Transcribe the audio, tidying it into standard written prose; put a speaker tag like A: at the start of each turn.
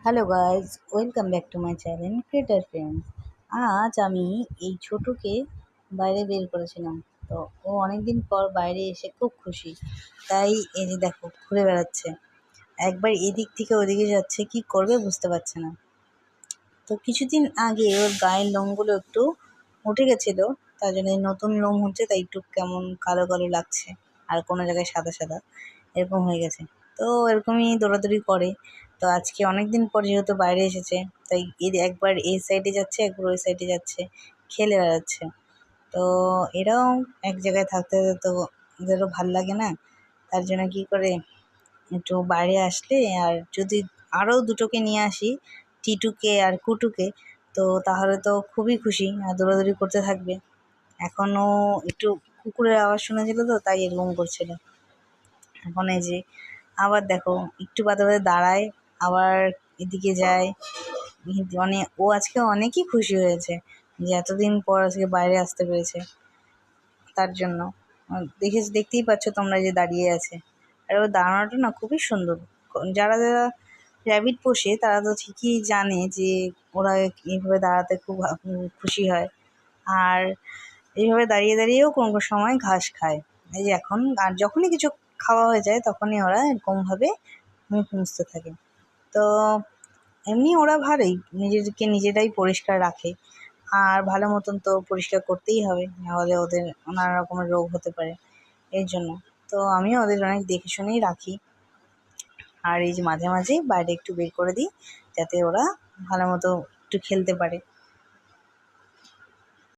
A: Hello guys, welcome back to my channel creator friends. আজ আমি এই ছোটুকে বাইরে বের করেছিলাম। তো ও অনেকদিন পর বাইরে এসে খুব খুশি। তাই এই যে দেখো ঘুরে বেড়াচ্ছে, একবার এদিক থেকে ওদিকে যাচ্ছে, কি করবে বুঝতে পারছে না। তো কিছুদিন আগে ওর গায়ের লোমগুলো একটু উঠে গেছিলো, তার জন্য এই নতুন লোম হচ্ছে, তাই একটু কেমন কালো কালো লাগছে, আর কোনো জায়গায় সাদা সাদা এরকম হয়ে গেছে। তো এরকমই দৌড়াদৌড়ি করে। তো আজকে অনেকদিন পর যেহেতু বাইরে এসেছে, তাই একবার এই সাইডে যাচ্ছে, একবার ওই সাইডে যাচ্ছে, খেলে বেড়াচ্ছে। তো এরাও এক জায়গায় থাকতে তো এদেরও ভাল লাগে না, তার জন্য কি করে একটু বাইরে আসলে, আর যদি আরও দুটোকে নিয়ে আসি, টিটুকে আর কুটুকে, তো তাহলে তো খুবই খুশি আর দৌড়াদৌড়ি করতে থাকবে। এখনও একটু কুকুরের আওয়াজ শোনাছিল, তো তাই এরকম করছিল। এখন এই যে আবার দেখো একটু বাদে বাদে দাঁড়ায়, আবার এদিকে যায়। ও আজকে অনেকই খুশি হয়েছে যে এতদিন পর আজকে বাইরে আসতে পেরেছে। তার জন্য দেখতেই পাচ্ছ তোমরা যে দাঁড়িয়ে আছে, আর ওর দাঁড়ানোটা না খুবই সুন্দর। যারা যারা র্যাবিট পোষে তারা তো ঠিকই জানে যে ওরা এইভাবে দাঁড়াতে খুব খুশি হয়। আর এইভাবে দাঁড়িয়ে দাঁড়িয়েও কোনো কোনো সময় ঘাস খায়। এই যে এখন আর যখনই কিছু খাওয়া হয়ে যায় তখনই ওরা এরকমভাবে মুখ মুছতে থাকে। তো এমনি ওরা ভালোই নিজেদেরকে নিজেরাই পরিষ্কার রাখে, আর ভালো মতন তো পরিষ্কার করতেই হবে, নাহলে ওদের নানা রকমের রোগ হতে পারে। এর জন্য তো আমিও ওদের অনেক দেখে শুনেই রাখি। আর এই যে মাঝে মাঝেই বাইরে একটু বের করে দিই, যাতে ওরা ভালো মতো একটু খেলতে পারে।